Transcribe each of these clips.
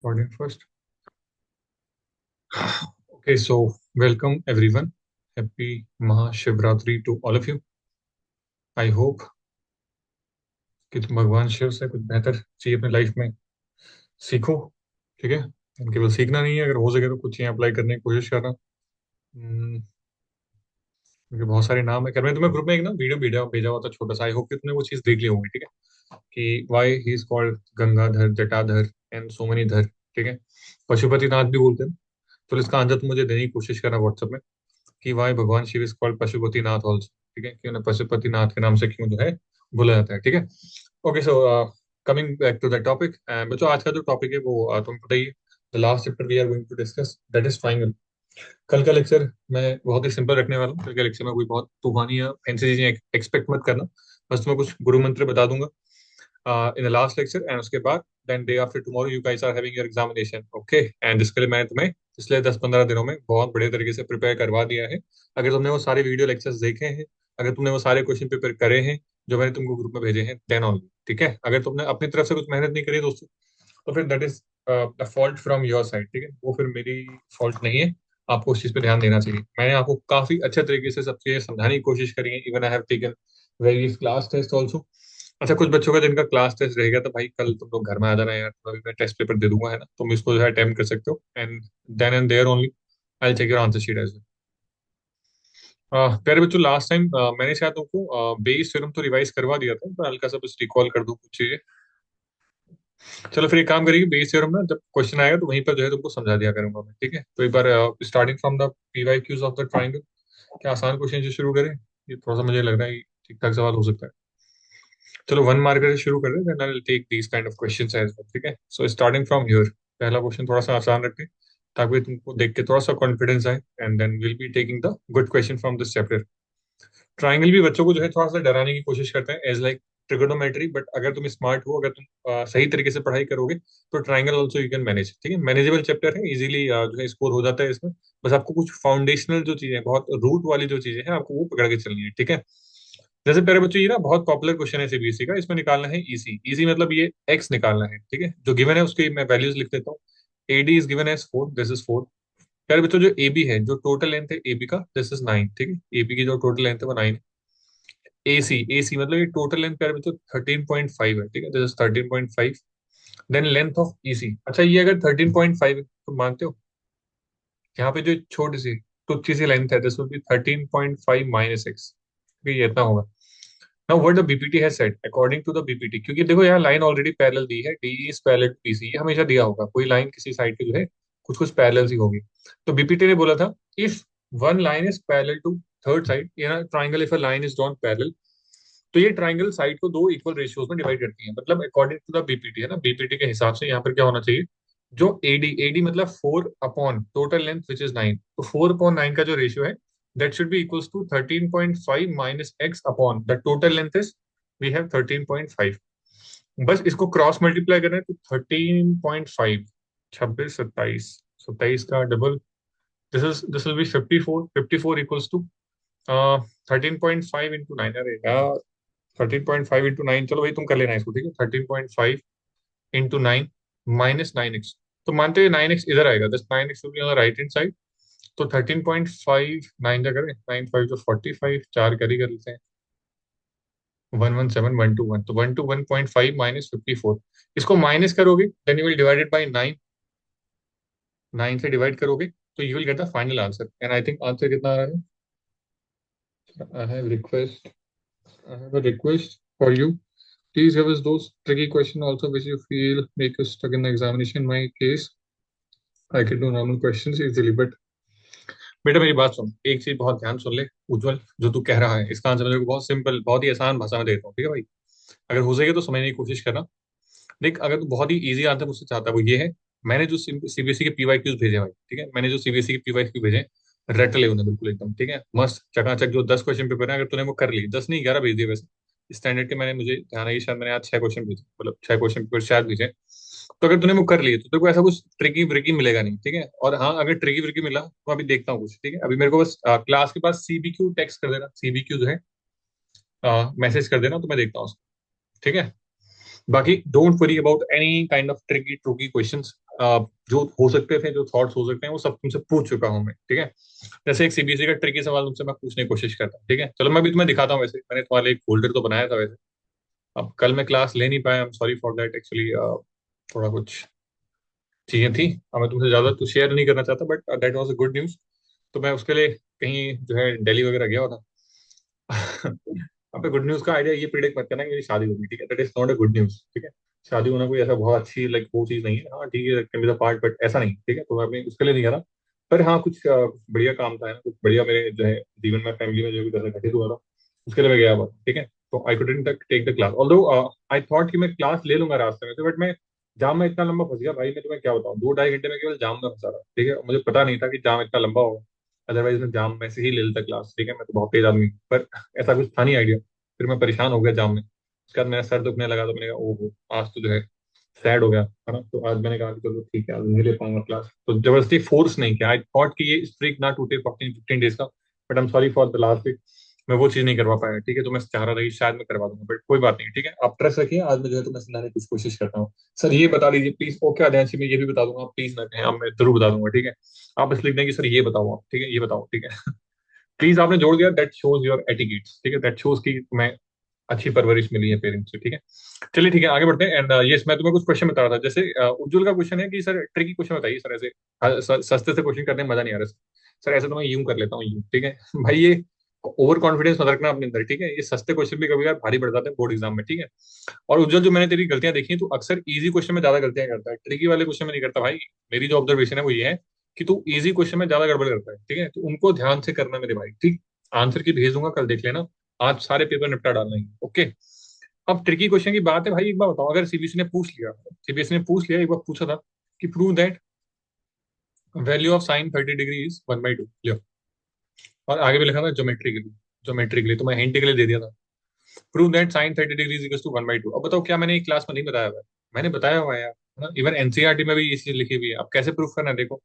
Recording first. Okay, so welcome everyone. Happy Mahashivratri to all of you. I hope कि तुम भगवान शिव से कुछ बेहतर चाहिए अपनी लाइफ में सीखो। ठीक है, and केवल सीखना नहीं है, अगर हो सके तो कुछ चीजें अप्लाई करने की कोशिश करना। क्योंकि बहुत सारे नाम है। कर मैंने तुम्हें ग्रुप में एक ना वीडियो भेजा भेजा हुआ था छोटा सा। आई होप कि तुमने वो चीज देख ली होगी। ठीक है, कि why he is called Gangadhar, Jatadhar and so many धर। ठीक है, पशुपति नाथ भी बोलते हैं। तो इसका आंसर तुम मुझे देने की कोशिश करना व्हाट्सएप में कि वाई भगवान Shiva is called Pashupatinath also. ठीक है, कि उन्हें पशुपति नाथ के नाम से क्यों जो है बोला जाता है। ठीक है, okay. So coming back to the topic, बच्चों आज का जो टॉपिक है वो तुम्हें पता ही है। The last chapter we are going to discuss that is triangle. कल का लेक्चर मैं बहुत ही सिंपल रखने वाला हूँ। कल के लेक्चर में कोई बहुत तूफानी या फैंसी चीजें एक्सपेक्ट मत करना। बस तुम्हें कुछ गुरु मंत्र बता दूंगा in the last lecture, and उसके बाद then day after tomorrow you guys are having your examination. Okay, and जिसके लिए मैंने तुम्हें पिछले 10-15 दिनों में बहुत बढ़िया तरीके से प्रिपेयर करवा दिया है। अगर तुमने वो सारे वीडियो लेक्चर्स देखे हैं, अगर तुमने वो सारे क्वेश्चन पेपर करे हैं जो मैंने तुमको ग्रुप में भेजे हैं, देन ऑनली। ठीक है, अगर तुमने अपनी तरफ से कुछ मेहनत नहीं करी दोस्तों, तो फिर that is the fault from your side. ठीक है, वो फिर मेरी फॉल्ट नहीं है। आपको उस चीज पे ध्यान देना चाहिए। मैंने आपको काफी अच्छे तरीके से सब चीजें समझाने की कोशिश करी है। Even I have taken various class test also. अच्छा, कुछ बच्चों का जिनका क्लास टेस्ट रहेगा तो भाई कल तुम लोग घर में आ जाना यार। तो अभी मैं टेस्ट पेपर दे दूंगा, है ना। तुम इसको जो है अटेम्प्ट कर सकते हो, and then and there only I will check your answer sheet as प्यारे बच्चों, लास्ट टाइम मैंने शायद तुमको बेस थ्योरम तो रिवाइज करवा दिया था, पर हल्का सा बस रिकॉल कर दूं कुछ चीजें। चलो फिर एक काम करिए, बेस थ्योरम ना जब क्वेश्चन आएगा तो वहीं पर जो है तुमको समझा दिया करूंगा मैं। ठीक है, तो एक बार starting from the PYQs of the triangle. क्या आसान क्वेश्चन से शुरू करें? ये थोड़ा सा मुझे लग रहा है ठीक ठाक सवाल हो सकता है। चलो वन मार्कर से शुरू कर दे, then I will take these kind of questions as well. ठीक है, सो स्टार्टिंग फ्रॉम हियर। पहला क्वेश्चन थोड़ा सा आसान रखें ताकि तुमको देख के थोड़ा सा कॉन्फिडेंस आए, and then will be taking the good question from this chapter. Triangle भी बच्चों को जो है थोड़ा सा डराने की कोशिश करते हैं एज लाइक ट्रिगोनोमेट्री, बट अगर तुम स्मार्ट हो, अगर तुम सही तरीके से पढ़ाई करोगे तो triangle also you can manage. ठीक है, मैनेजेबल चैप्टर है, इजीली जो है स्कोर हो जाता है इसमें। बस आपको कुछ फाउंडेशनल जो चीजें, बहुत रूट वाली जो चीजें हैं, आपको वो पकड़ के चलनी है। ठीक है, जैसे प्यारे बच्चों ये ना बहुत पॉपुलर क्वेश्चन है सीबीएसई का। इसमें निकालना है ईसी। ईसी मतलब ये एक्स निकालना है। ठीक है, जो गिवन है उसकी मैं वैल्यूज लिख देता हूँ। AD is given as 4, this is 4। प्यारे बच्चों जो एबी है, जो टोटल लेंथ है एबी का, दिस इज 9। ठीक है, एबी की जो टोटल लेंथ है वो 9। एसी, एसी मतलब ये टोटल लेंथ प्यारे बच्चों 13.5 है। ठीक है, this is 13.5। Then length of EC. अच्छा, ये अगर 13.5 तो मानते हो यहाँ पे जो छोटी सी टुच्ची सी लेंथ है, this will be 13.5 minus x. ये इतना होगा। Now what the BPT has said according to the BPT, क्योंकि देखो यहाँ लाइन ऑलरेडी पैरेलल दी है, D is parallel to BC. ये हमेशा दिया होगा, कोई लाइन किसी साइड की जो है कुछ कुछ पैरेलल ही होगी। तो बीपीटी ने बोला था if one line is parallel to third side, ये ना triangle, if a line is drawn parallel, तो ये ट्राइंगल साइड को दो इक्वल रेशियोज में डिवाइड करती है। मतलब अकॉर्डिंग टू द बीपीटी, है ना, बीपीटी के हिसाब से यहाँ पर क्या होना चाहिए, जो एडी, एडी मतलब 4 upon total length which is 9, तो 4/9 का जो रेशियो है that should be equals to 13.5 minus x upon the total length is we have 13.5। बस इसको क्रॉस मल्टीप्लाई करना है तो 13.5, 26, 27, 27 का double, this will be 54। 54 equals to 13.5 into 9। अरे यार, 13.5 इंटू 9, चलो भाई तुम कर लेना इसको। ठीक है, 13.5 इंटू 9 माइनस 9x। तो मानते हैं 9x इधर आएगा, दस 9x will be on the right hand side. तो 13.5 9 जा करें, 9 5 जो 45, चार कैरी कर लेते हैं, 117 121, तो 121.5 माइनस 54। इसको माइनस करोगे then you will divided by 9, 9 से डिवाइड करोगे तो you will get the final answer. And I think answer कितना आ रहा है? I have a request for you, please give us those tricky question also which you feel make you stuck in the examination. In my case I can do normal questions easily, but बेटा मेरी बात सुन, एक चीज बहुत ध्यान सुन ले उज्जवल। जो तू कह रहा है इसका आंसर मेरे को बहुत सिंपल, बहुत ही आसान भाषा में देता हूँ। ठीक है भाई, अगर हो सके तो समझने की कोशिश करना। देख, अगर तू बहुत ही इजी आंसर मुझसे चाहता है वो ये है, मैंने जो सीबीएसई के पीवाईक्यूज भेजे भाई, ठीक है, मैंने जो सीबीएसई के पीवाईक्यू भेजे, रट ले उन्हें बिल्कुल एकदम। ठीक है, मस्त चकाचक जो 10 क्वेश्चन पेपर है, अगर तूने वो कर ली, 10 नहीं 11 भेज दिए वैसे स्टैंडर्ड के। मैंने, मुझे ध्यान है कि शायद मैंने आज 6 क्वेश्चन भेजे, मतलब 6 क्वेश्चन पेपर शायद भेजे। तो अगर तूने वो कर लिए तो तेरे को ऐसा कुछ ट्रिकी व्रिकी मिलेगा नहीं। ठीक है, और हाँ अगर ट्रिकी व्रिकी मिला तो अभी देखता हूँ कुछ। ठीक है, अभी मेरे को बस क्लास के पास सीबीक्यू टेक्स्ट कर देना, सीबीक्यू जो है मैसेज कर देना, तो मैं देखता हूँ उसको। ठीक है, बाकी don't worry about any kind of tricky tricky questions. जो हो सकते थे, जो थॉट्स हो सकते हैं, वो सब तुमसे पूछ चुका हूँ मैं, ठीक है। जैसे एक सीबीएसई का ट्रिकी सवाल तुमसे मैं पूछने की कोशिश करता हूँ, ठीक है। चलो मैं भी तुम्हें दिखाता हूँ, वैसे मैंने तुम्हारे लिए एक फोल्डर तो बनाया था वैसे। अब कल मैं क्लास ले नहीं पाया, आई am sorry for that actually. थोड़ा कुछ चीजें थी, अब मैं तुमसे ज्यादा तो शेयर नहीं करना चाहता, but that was a good news. तो मैं उसके लिए कहीं जो है दिल्ली वगैरह गया हुआ था। अब गुड न्यूज का आइडिया ये प्रिडिक्ट मत करना कि मेरी शादी होगी, ठीक है। That is not a good news, ठीक है। शादी होना कोई ऐसा बहुत अच्छी लाइक वो चीज नहीं है, हाँ ठीक है, can be the part, but ऐसा नहीं, ठीक है। तो मैं अपने उसके लिए नहीं कह रहा। पर हाँ कुछ बढ़िया काम था, है ना, कुछ बढ़िया मेरे जो है जीवन में, फैमिली में जो भी जैसा घटित हुआ था, उसके लिए मैं गया हुआ था, ठीक है। तो I couldn't take the class, although I thought कि मैं क्लास ले लूंगा रास्ते में से, बट मैं जाम में इतना लंबा फंस गया भाई, मैं तुम्हें क्या बताऊं, 2 ढाई घंटे में केवल जाम में फंसा रहा, ठीक है। मुझे पता नहीं था कि जाम इतना लंबा होगा, अदरवाइज मैं जाम में से ही ले लेता क्लास, ठीक है। मैं तो बहुत तेज आदमी हूँ, पर ऐसा कुछ था नहीं आइडिया। फिर मैं परेशान हो गया जाम में, उसके बाद मेरा सर दुखने लगा, तो मैंने कहा ओहो, आज तो जो है सैड हो गया, है ना। तो आज मैंने कहा कि चलो ठीक है, आज नहीं ले पाऊंगा क्लास, तो जबरदस्ती फोर्स नहीं किया। आई थॉट कि ये स्ट्रीक ना टूटे 14-15 डेज का, but I am sorry for the last week, मैं वो चीज नहीं करवा पाया, ठीक है। तो मैं चाह रहा था कि शायद मैं करवा दूंगा, बट कोई बात नहीं, ठीक है। आप ट्रस्ट रखिए, आज मैं जो है तुम्हें समझाने की कुछ कोशिश करता हूँ। सर ये बता दीजिए प्लीज, ओके आध्यान मैं ये भी बता दूंगा, प्लीज ना कहें, अब मैं जरूर बता दूंगा, ठीक है। आप बस लिख दें कि सर ये बताओ आप, ठीक है, ये बताओ, ठीक है। प्लीज आपने जोड़ दिया, दैट शोज योर एटिकेट्स, ठीक है, दैट शोज की तुम्हें अच्छी परवरिश मिली है पेरेंट्स से, ठीक है। चलिए ठीक है, आगे बढ़ते हैं। एंड यस, मैं तुम्हें कुछ क्वेश्चन बता रहा था, जैसे उज्जवल का क्वेश्चन है कि सर ट्रिकी क्वेश्चन बताइए सर, ऐसे सस्ते से क्वेश्चन करने में मजा नहीं आ रहा सर, ऐसे तो मैं यूं कर लेता हूँ यूं, ठीक है। भाई ये ओवर कॉन्फिडेंस मत रखना अपने अंदर, ठीक है। ये सस्ते क्वेश्चन भी कभी कभार भारी पड़ जाते हैं बोर्ड एग्जाम में, ठीक है। और उज्जवल, जो मैंने तेरी गलतियां देखी हैं, तू अक्सर इजी क्वेश्चन में ज्यादा गलतियां करता है, ट्रिकी वाले क्वेश्चन में नहीं करता भाई। मेरी जो ऑब्जर्वेशन है वो ये है कि तू इजी क्वेश्चन में ज्यादा गड़बड़ करता है, ठीक है। तो उनको ध्यान से करना मेरे भाई, ठीक। आंसर की भेज दूंगा, कल देख लेना। आज सारे पेपर निपटा डालना है, ओके। अब ट्रिकी क्वेश्चन की बात है भाई, एक बार बताओ, अगर सीबीएसई ने पूछ लिया, सीबीएसई ने पूछ लिया, एक बार पूछा था कि prove that value of sine 30 degree is 1/2, लियो। और आगे भी लिखा था ज्योमेट्री के लिए, ज्योमेट्री के लिए तो मैं हिंट के लिए दे दिया था, prove that sine 30 degree is to 1/2। अब बताओ, क्या मैंने एक क्लास में नहीं बताया हुआ है? मैंने बताया हुआ है यार, इवन एनसीईआरटी में भी ये चीज लिखी हुई है। अब कैसे प्रूव करना है, देखो।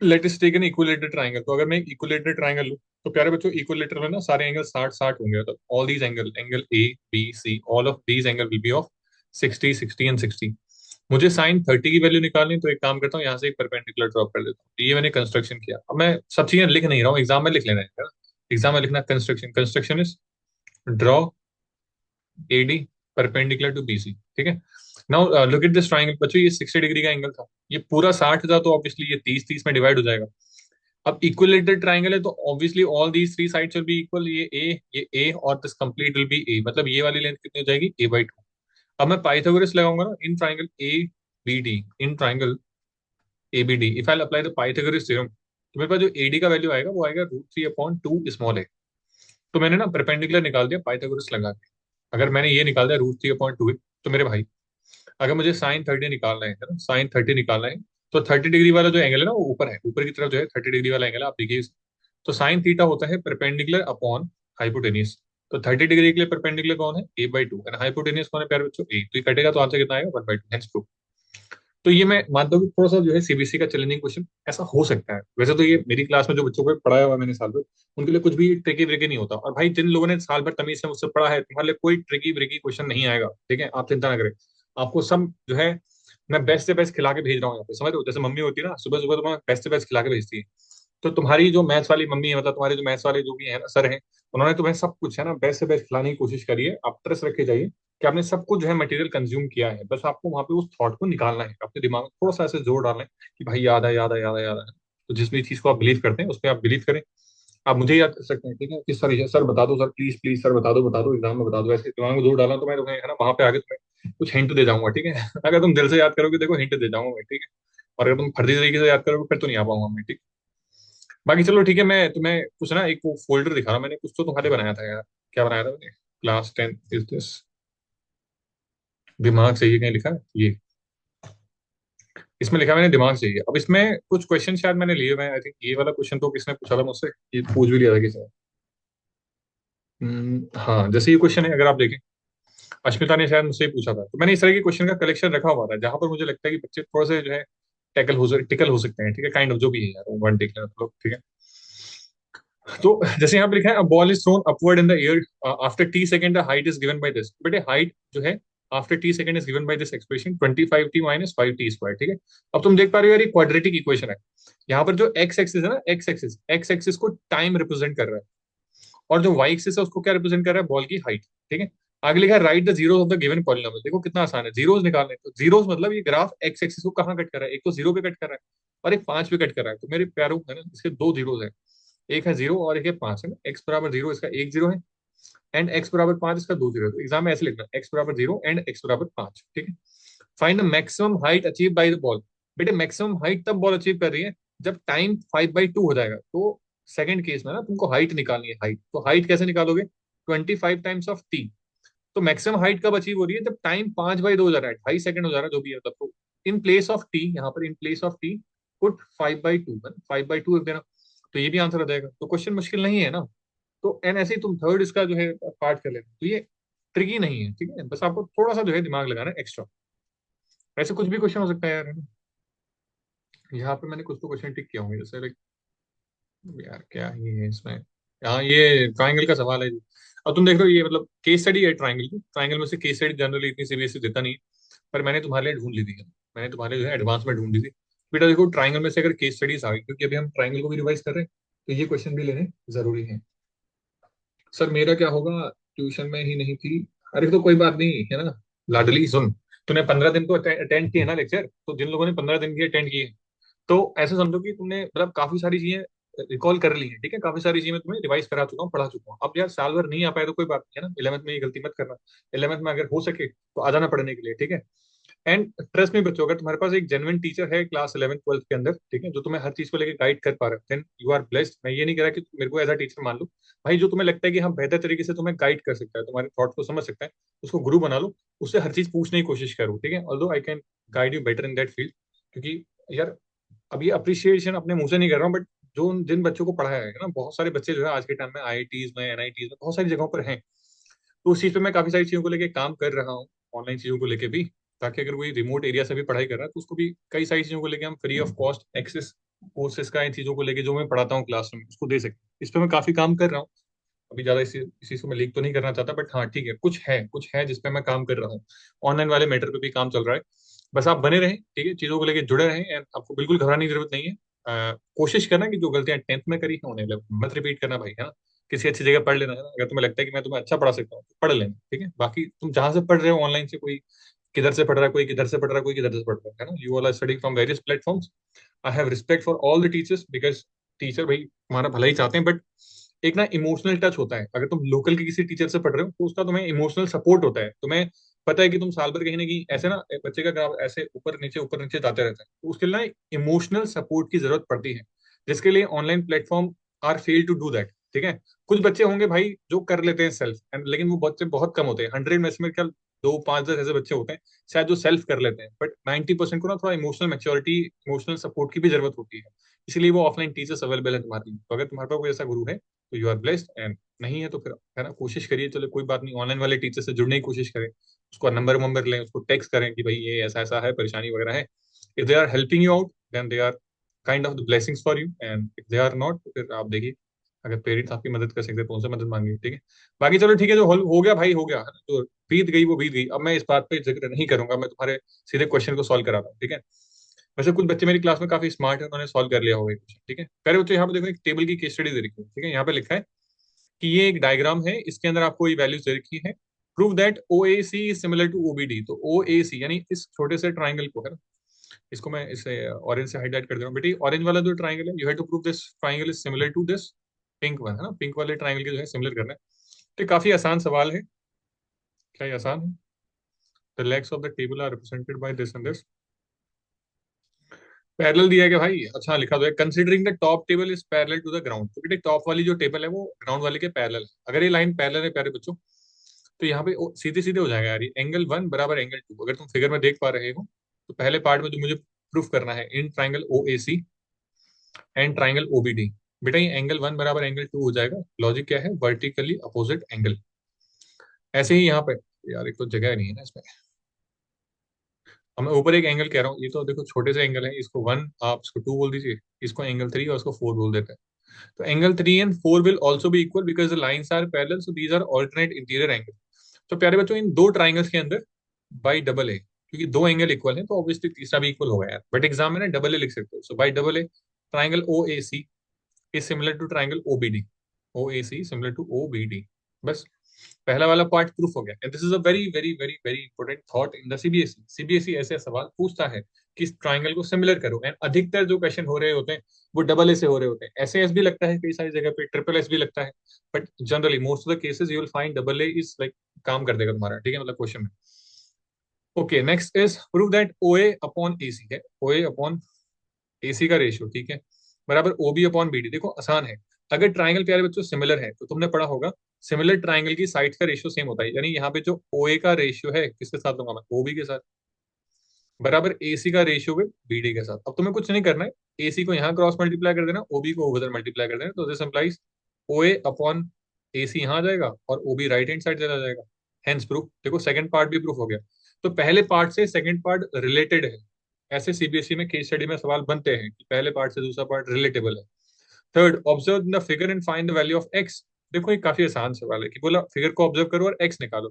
Let us take an equilateral triangle, तो अगर मैं एक इक्विलेटरल ट्राइंगल लूं, तो प्यारे बच्चों इक्विलेटरल में ना सारे एंगल 60-60 होंगे, तो all these angle, angle A B C, all of these angle will be of 60, 60 and 60। मुझे साइन 30 की वैल्यू निकालनी, तो एक काम करता हूँ, यहाँ से एक परपेंडिकुलर ड्रॉप कर देता हूँ। ये मैंने कंस्ट्रक्शन किया, अब मैं सब चीजें लिख नहीं रहा हूँ, एग्जाम में लिख लेना है। एग्जाम में लिखना construction, construction is draw AD perpendicular to BC, ठीक है। Now look at this triangle बच्चों, ये 60 डिग्री का एंगल था, ये पूरा 60 था, तो ऑब्वियसली ये 30-30 में डिवाइड हो जाएगा। अब इक्विलेटरल ट्राइंगल है, तो obviously all these three sides will be equal, ये ए और दिस कंप्लीट विल बी ए, मतलब ये वाली लेंथ कितनी हो जाएगी, a/2। अब मैं पाइथागोरस लगाऊंगा ना, in triangle A B D, in triangle A B D, if I apply the Pythagoras theorem, तो मेरे पास जो एडी का वैल्यू आएगा वो आएगा √3/2 स्मॉल ए। तो मैंने ना परपेंडिकुलर निकाल दिया पाइथागोरस लगा के। अगर मैंने ये निकाल दिया √3/2, तो मेरे भाई, अगर मुझे साइन 30 निकालना है ना, साइन 30 निकालना है, तो 30 डिग्री वाला जो एंगल है ना, वो ऊपर है, ऊपर की तरफ जो है 30 डिग्री वाला एंगल है, आप देखिए इसे। तो साइन थीटा होता है परपेंडिकुलर अपॉन हाइपोटेनियस। तो 30 डिग्री के लिए परपेंडिकुलर कौन है, a/2, एंड हाइपोटेनियस कौन है प्यारे बच्चों, ए। तो ये कटेगा तो आंसर कितना आएगा, 1/2, हेंस प्रूफ। तो ये मैं मानता हूँ कि थोड़ा सा जो है सीबीएसई का चैलेंजिंग क्वेश्चन ऐसा हो सकता है। वैसे तो ये मेरी क्लास में जो बच्चों को पढ़ाया हुआ है मैंने साल भर, उनके लिए कुछ भी ट्रिकी ब्रिकी नहीं होता। और भाई जिन लोगों ने साल भर तमीज से मुझसे पढ़ा है, तुम्हारे लिए कोई ट्रिकी ब्रिकी क्वेश्चन नहीं आएगा, ठीक है, आप चिंता ना करें। आपको सब जो है मैं बेस्ट से बेस्ट खिला के भेज रहा हूँ यहाँ पे, समझ रहे हो। जैसे मम्मी होती है ना, सुबह सुबह तुम्हें बेस्ट से बेस्ट खिला के भेजती है, तो तुम्हारी जो मैथ्स वाली मम्मी है, मतलब तुम्हारे जो मैथ्स वाले जो भी है ना सर हैं, उन्होंने तुम्हें सब कुछ है ना बेस्ट से बेस्ट खिलाने की कोशिश करी है। आप ट्रस्ट रखे जाइए कि आपने सब कुछ जो है मटेरियल कंज्यूम किया है, बस आपको वहां पे उस थॉट को निकालना है, अपने दिमाग में थोड़ा सा ऐसे जोर डालना है कि भाई याद है, याद है, याद है, याद है। तो जिस भी चीज को आप बिलीव करते हैं उस पर आप बिलीव करें। आप मुझे याद कर सकते हैं, ठीक है, कि सर सर बता दो, सर प्लीज प्लीज सर बता दो एग्जाम में बता दो, ऐसे दिमाग में जोर डालना, तो मैं तुम्हें है ना वहां पे आगे तुम्हें कुछ हिंट दे जाऊंगा, ठीक है। अगर तुम दिल से याद करोगे, देखो हिंट दे जाऊंगा मैं, ठीक है। और अगर तुम फर्जी तरीके से याद करोगे, फिर तो नहीं आ पाऊंगा मैं, ठीक। बाकी चलो ठीक है, मैं तुम्हें कुछ ना एक वो फोल्डर दिखा रहा हूँ, मैंने कुछ तो तुम्हारे बनाया था यार। क्या बनाया था मैंने, क्लास 10 इज दिस, दिमाग चाहिए कहीं लिखा है ये, इसमें लिखा है मैंने दिमाग चाहिए। अब इसमें कुछ क्वेश्चन शायद मैंने लिए हुए हैं, आई थिंक ये वाला क्वेश्चन तो किसने पूछा था मुझसे, ये पूछ भी लिया था किसी ने। हाँ, जैसे ये क्वेश्चन है, अगर आप देखें, अश्मिता ने शायद मुझसे ही पूछा था, तो मैंने इस तरह के क्वेश्चन का कलेक्शन रखा हुआ था, जहां पर मुझे लगता है कि बच्चे थोड़ा सा जो है टिकल हो सकते हैं, ठीक है, काइंड ऑफ जो भी है यार, वो वर्ड देख लेना तो ठीक है। तो जैसे यहाँ पे लिखा है, ball is throne upward in the air after T second, the height is given by this. बेटे हाइट जो है after T second is given by this expression 25t minus 5t square, ठीक है। अब तुम देख पा रहे हो यार, ये क्वाड्रेटिक इक्वेशन है। यहाँ पर जो एक्स एक्सिस है ना, एक्स एक्सिस को टाइम रिप्रेजेंट कर रहा है, और जो वाई एक्सिस है उसको क्या रिप्रेजेंट कर रहा है, बॉल की हाइट, ठीक है। आगे लिखा है right the zeros of the given polynomial. देखो कितना आसान है, जीरोस निकालने। तो जीरोस मतलब ये ग्राफ एक्स एक्सिस को कहाँ कट कर रहा है, एक तो जीरो पे कट कर रहा है और एक 5 पे कट कर रहा है। तो मेरे प्यारों है ना, इसके दो जीरोस है, एक है जीरो और एक है 5, है ना। एक्स बराबर जीरो इसका एक जीरो है, एंड एक्स बराबर 5 इसका दो जीरो है। तो एग्जाम में ऐसे लिखना, एक्स बराबर जीरो एंड एक्स बराबर 5, ठीक है। Find the maximum height achieve by the ball. बेटे मैक्सिमम हाइट तब बॉल अचीव कर रही है जब टाइम 5/2 हो जाएगा। तो सेकंड केस में ना तुमको हाइट निकालनी है। हाइट तो हाइट कैसे निकालोगे, 25 टाइम्स ऑफ टी। तो मैक्सिमम हाइट कब अचीव हो रही है, जब टाइम 5/2 हो जा रहा है, 2.5 सेकंड हो जा रहा है, जो भी है मतलब। तो इन प्लेस ऑफ टी, यहाँ पर in place of T put 5/2, 5/2 रख देना। तो ये भी आंसर आ जाएगा। तो क्वेश्चन मुश्किल नहीं है ना। तो एन ऐसे ही तुम थर्ड इसका जो है पार्ट कर लेना। तो ये ट्रिकी नहीं है, ठीक है। बस आपको थोड़ा सा जो है दिमाग लगाना है एक्स्ट्रा। ऐसे कुछ भी क्वेश्चन हो सकता है यार, है ना। यहाँ पे मैंने कुछ तो क्वेश्चन टिक किया होंगे, जैसे लाइक यार क्या ही है इसमें। हाँ ये ट्राइंगल का सवाल है जी। अब तुम देख रहे हो ये मतलब केस स्टडी है ट्राइंगल की। ट्राइंगल में से केस स्टडी जनरली इतनी सीबीएसई देता नहीं है, पर मैंने तुम्हारे लिए ढूंढ ली थी। मैंने तुम्हारे जो है एडवांस में ढूंढ ली थी। बेटा देखो ट्राइंगल में से अगर केस स्टडीज आ गई, क्योंकि अभी हम ट्राइंगल को भी रिवाइज कर रहे हैं, तो ये क्वेश्चन भी लेने जरूरी है। सर मेरा क्या होगा, ट्यूशन में ही नहीं थी। अरे तो कोई बात नहीं है ना लाडली, सुन। तूने 15 दिन तो अटेंड किए ना लेक्चर, तो जिन लोगों ने 15 दिन की अटेंड किए, तो ऐसे समझो कि तुमने मतलब काफी सारी चीजें रिकॉल कर ली है, ठीक है। काफी सारी चीजें मैं तुम्हें रिवाइज करा चुका हूँ, पढ़ा चुका हूँ। अब यार साल भर नहीं आ पाए तो कोई बात नहीं है ना, 11th में ये गलती मत करना। 11th में अगर हो सके तो आ जाना पढ़ने के लिए, ठीक है। एंड ट्रस्ट में बच्चों, अगर तुम्हारे पास एक जेन्युइन टीचर है क्लास 11th 12th के अंदर, ठीक है, जो तुम्हें हर चीज को लेकर गाइड कर पा रहा है, देन यू आर ब्लेस्ड। मैं ये नहीं कह रहा कि तुम मेरे को एज अ टीचर मान लो। भाई जो तुम्हें लगता है कि हाँ बेहतर तरीके से तुम्हें गाइड कर सकता है, तुम्हारे थॉट को समझ सकता है, उसको गुरु बना लो। उससे हर चीज पूछने की कोशिश करो, ठीक है। Although I can guide you better in that field. क्योंकि यार अब ये अप्रिशिएशन अपने मुंह से नहीं कर रहा हूँ, बट जो जिन बच्चों को पढ़ाया है ना, बहुत सारे बच्चे जो है आज के टाइम में आईआईटीज में, एनआईटीज में, बहुत सारी जगहों पर हैं। तो उस चीज पे मैं काफी सारी चीजों को लेके काम कर रहा हूँ, ऑनलाइन चीजों को लेके भी, ताकि अगर कोई रिमोट एरिया से भी पढ़ाई कर रहा है तो उसको भी कई सारी चीजों को लेके हम free of cost access courses का, इन चीजों को लेके जो मैं पढ़ाता हूँ क्लास में उसको दे सकते हैं। इस पे मैं काफी काम कर रहा हूँ। अभी ज्यादा इसी को मैं लीक तो नहीं करना चाहता, बट हाँ ठीक है, कुछ है जिसपे मैं काम कर रहा हूँ। ऑनलाइन वाले मैटर पे भी काम चल रहा है। बस आप बने रहें, ठीक है, चीजों को लेके जुड़े रहें, and आपको बिल्कुल घबराने की जरूरत नहीं है। कोशिश करना कि जो गलतियां 10th में करी है उन्हें मत रिपीट करना भाई, है ना। किसी अच्छी जगह पढ़ लेना, है ना। अगर तुम्हें लगता है कि मैं तुम्हें अच्छा पढ़ा सकता हूँ तो पढ़ लेना, ठीक है। बाकी तुम जहां से पढ़ रहे हो ऑनलाइन से, कोई किधर से पढ़ रहा है, कोई किधर से पढ़ रहा है, कोई किधर से पढ़ रहा है ना। You all are studying from various platforms. I have respect for all the teachers, because teacher भाई तुम्हारा भला ही चाहते हैं, बट एक ना इमोशनल टच होता है। अगर तुम लोकल के किसी टीचर से पढ़ रहे हो तो उसका तुम्हें इमोशनल सपोर्ट होता है। तुम्हें पता है कि तुम साल भर कहीं ना कहीं ऐसे ना बच्चे का ग्राफ ऐसे ऊपर नीचे जाते रहता है, तो उसके लिए ना इमोशनल सपोर्ट की जरूरत पड़ती है, जिसके लिए online platform are fail to do that, ठीक है। कुछ बच्चे होंगे भाई जो कर लेते हैं सेल्फ, लेकिन वो बच्चे बहुत कम होते हैं। 100 में से मेरे ख्याल 2 5 10 ऐसे बच्चे होते हैं शायद जो सेल्फ कर लेते हैं, बट 90% को ना थोड़ा इमोशनल मैच्योरिटी, इमोशनल सपोर्ट की भी जरूरत होती है। इसलिए वो ऑफलाइन टीचर्स अवेलेबल है तुम्हारे लिए। तो अगर तुम्हारे पास कोई ऐसा गुरु है तो यू आर ब्लेस्ड, एंड नहीं है तो फिर है ना कोशिश करिए। चलो कोई बात नहीं, ऑनलाइन वाले टीचर से जुड़ने की कोशिश करें, उसको नंबर वंबर लें, उसको टेक्स्ट करें कि भाई ये ऐसा ऐसा है, परेशानी वगैरह है। If they are helping you out then they are kind of the blessings for you, and if they are not तो फिर आप देखिए, अगर पेरेंट्स आपकी मदद कर सकते हैं तो उनसे मदद मांगिए, ठीक है। बाकी चलो ठीक है, जो हो गया भाई हो गया, है ना। जो बीत गई वो बीत गई। अब मैं इस बात पे जिक्र नहीं करूंगा, मैं तुम्हारे सीधे क्वेश्चन को सॉल्व कराता हूँ, ठीक है। वैसे कुछ बच्चे मेरी क्लास में काफी स्मार्ट है, उन्होंने सॉल्व कर लिया होगा ये क्वेश्चन, ठीक है। पहले बच्चे यहाँ पे देखो, एक टेबल की केस स्टडी दे रखी है, ठीक है। यहाँ पे लिखा है कि ये एक डायग्राम है, इसके अंदर आपको ये वैल्यूज दे रखी है। Prove that O A C is similar to OBD. तो ओ ए सी यानी इस छोटे से ट्राइंगल को, है ना, इसको मैं इसे ऑरेंज से हाईलाइट कर दे रहा हूँ बेटी। ऑरेंज वाला जो ट्राइंगल है, you have to prove this triangle is similar to this pink one, है ना। पिंक वाले ट्राइंगल के जो है सिमिलर करना है। तो ये काफी आसान सवाल है। क्या ये आसान है? The legs of the table are represented by this and this. Parallel दिया है क्या भाई? अच्छा लिखा तो है, considering the top table is parallel to the ground. तो बेटे टॉप वाली जो टेबल है वो ग्राउंड वाले के पैरेलल है। अगर ये लाइन पैरेलल है प्यारे बच्चों, तो यहाँ पे सीधे सीधे हो जाएगा यार। एंगल वन बराबर एंगल टू, अगर तुम फिगर में देख पा रहे हो तो पहले पार्ट में जो मुझे प्रूफ करना है, in triangle O A C and triangle OBD. बेटा ये एंगल वन बराबर एंगल टू हो जाएगा। लॉजिक क्या है, वर्टिकली अपोजिट एंगल। ऐसे ही यहाँ पे यार एक तो जगह नहीं है ना इसमें। अब मैं ऊपर एक एंगल कह रहा हूँ, ये तो देखो छोटे से एंगल है, इसको वन आप इसको टू बोल दीजिए, इसको एंगल थ्री और इसको फोर बोल देते हैं। तो angle three and four will also भी equal because the lines are parallel, so these are alternate interior angle. तो प्यारे बच्चों इन दो ट्राइंगल्स के अंदर बाई डबल ए, क्योंकि दो एंगल इक्वल है तो ऑब्वियसली तीसरा भी इक्वल होगा यार, बट एग्जाम में ना डबल ए लिख सकते हो, so by double A triangle O A C is similar to triangle O B D, O A C similar to O B D. बस पहला वाला पार्ट प्रूफ हो गया, and this is a very very very very important thought in the CBSE. CBSE ऐसे सवाल पूछता है कि इस ट्राइंगल को सिमिलर करो, एंड अधिकतर जो क्वेश्चन हो रहे होते हैं वो डबल ए से हो रहे होते हैं। एस एस भी लगता है कई सारी जगह पे, ट्रिपल एस भी लगता है, but generally most of the cases you will find double A is like काम कर देगा तुम्हारा, ठीक है, मतलब क्वेश्चन में। Okay, next is prove that O A upon A C है, ओ ए अपॉन ए सी का रेशियो, ठीक है, बराबर O B upon B D. देखो आसान है, अगर ट्राइंगल प्यारे बच्चों सिमिलर है तो तुमने पढ़ा होगा सिमिलर ट्राइंगल की साइड का रेशियो सेम होता है, यानी यहाँ पे जो ओ ए का रेशियो है किसके साथ लूंगा मैं, ओ बी के साथ, बराबर ए सी का रेशियो विद बी डी के साथ। अब तुम्हें कुछ नहीं करना है, ए सी को यहाँ क्रॉस मल्टीप्लाई कर देना, ओ बी को उधर मल्टीप्लाई कर देना, तो this implies O A upon A C यहाँ आ जाएगा और O B right hand side चला जाएगा। हेंस प्रूफ, देखो सेकंड पार्ट भी प्रूफ हो गया। तो पहले पार्ट से सेकंड पार्ट रिलेटेड है, ऐसे सीबीएसई में केस स्टडी में सवाल बनते हैं कि पहले पार्ट से दूसरा पार्ट रिलेटेबल है। Third, observe the figure and find the value of x. देखो ये काफी आसान सवाल है कि बोला फिगर को ऑब्जर्व करो और एक्स निकालो।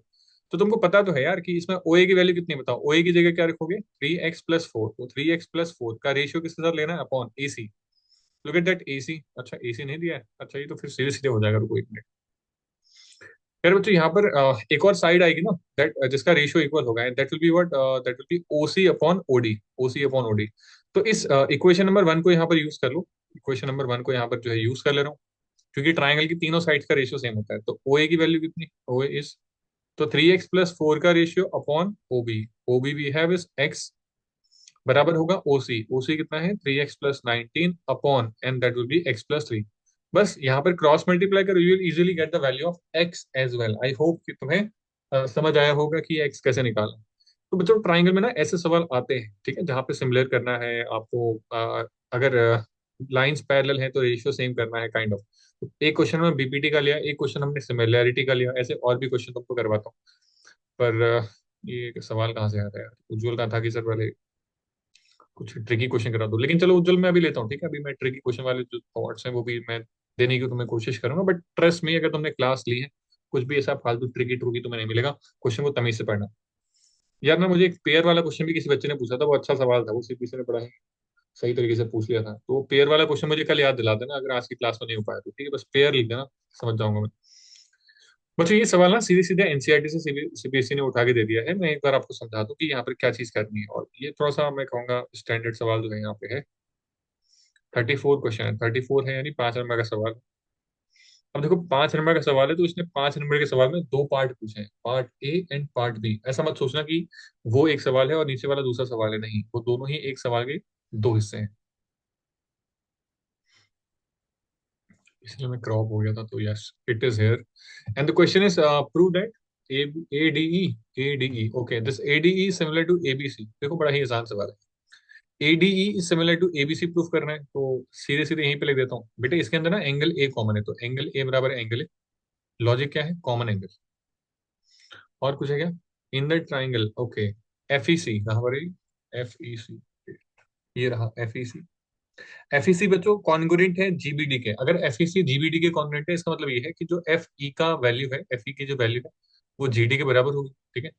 तो तुमको पता तो है यार कि इसमें ओ ए की वैल्यू कितनी, बताओ ओ ए की जगह क्या रखोगे, 3x+4, तो 3x+4 का रेशियो किसके साथ लेना है, upon A C. Look at that A C, अच्छा ए सी नहीं दिया है, अच्छा ये तो फिर सीधे सीधे हो जाएगा, रुको एक मिनट। यार बच्चों यहाँ पर एक और साइड आएगी ना, दैट जिसका रेशियो इक्वल होगा, that will be what, that will be OC upon OD, OC upon OD. तो इस इक्वेशन नंबर वन को यहाँ पर यूज कर लो, इक्वेशन नंबर वन को यहाँ पर जो है यूज कर ले रहा हूँ, क्योंकि ट्राइंगल की तीनों साइड्स का रेशियो सेम होता है। तो ओ ए की वैल्यू कितनी, ओ ए इज, तो 3x+4 का ratio upon O B, O B we have is x, बराबर होगा ओ सी, ओ सी कितना है 3x+19 upon and that will be x+3। बस यहाँ पर क्रॉस मल्टीप्लाई करो, you will easily get the value of x as well. I hope कि तुम्हें समझ आया होगा कि x कैसे निकालना। तो बच्चों ट्राइंगल में ना ऐसे सवाल आते हैं, ठीक है, जहाँ पे सिमिलर करना है आपको, अगर लाइंस पैरेलल है तो रेशियो सेम करना है, काइंड ऑफ। एक क्वेश्चन में बीपीटी का लिया, एक क्वेश्चन हमने सिमिलैरिटी का लिया, ऐसे और भी क्वेश्चन तुमको करवाता हूँ। पर ये सवाल कहाँ से आ रहा है यार, उज्जवल कहाँ था कि सर पहले कुछ ट्रिकी क्वेश्चन करा दो, लेकिन चलो उज्जवल मैं अभी लेता हूँ, ठीक है, अभी मैं ट्रिकी क्वेश्चन वाले जो थॉट्स हैं वो भी मैं देने की तुम्हें कोशिश करूंगा, बट ट्रस्ट में अगर तुमने क्लास ली है कुछ भी ऐसा फालतू ट्रिकी ट्रूकी तुम्हें नहीं मिलेगा, क्वेश्चन को तमीज से पढ़ना। यार ना मुझे एक पेयर वाला क्वेश्चन भी किसी बच्चे ने पूछा था, वो अच्छा सवाल था, वो सीपीसी ने बड़ा ही सही तरीके से पूछ लिया था, तो वो पेयर वाला क्वेश्चन मुझे कल याद दिला देना, अगर आज की क्लास में नहीं हो पाया तो ठीक है, बस पेयर लिख देना, समझ जाऊंगा मैं। बच्चों ये सवाल ना सीधे सीधे एनसीईआरटी से सीबीएसई ने उठा के दे दिया है, मैं एक बार आपको समझा दूं कि यहाँ पर क्या चीज करनी है, और ये थोड़ा सा मैं कहूंगा स्टैंडर्ड सवाल जो है यहाँ पे है। 34 क्वेश्चन है, 34 है यानी 5 नंबर का सवाल। अब देखो 5 नंबर का सवाल है तो इसने 5 नंबर के सवाल में दो पार्ट पूछे हैं, part A and part B. ऐसा मत सोचना कि वो एक सवाल है और नीचे वाला दूसरा सवाल है, नहीं, वो दोनों ही एक सवाल के दो हिस्से हैं। इसलिए मैं क्रॉप हो गया था, तो yes it is here, and the question is prove that A A D E, A D E, okay, this A D E similar to A B C. देखो बड़ा ही आसान सवाल है, ADE is similar to ABC proof करना है, तो सीधे सीधे यहीं पे लिख देता हूँ बेटा, इसके अंदर ना एंगल ए कॉमन है, तो एंगल ए बराबर एंगल ए, लॉजिक क्या है, कॉमन एंगल। और कुछ है क्या, इन द ट्राइंगल, ओके, FEC कहाँ पर है, FEC, ये रहा FEC। FEC बच्चों कॉन्ग्रुएंट है GBD के, अगर FEC GBD के कॉन्ग्रुएंट है इसका मतलब ये है कि जो FE का वैल्यू है, FE की जो वैल्यू है वो GD के बराबर होगी, ठीक है।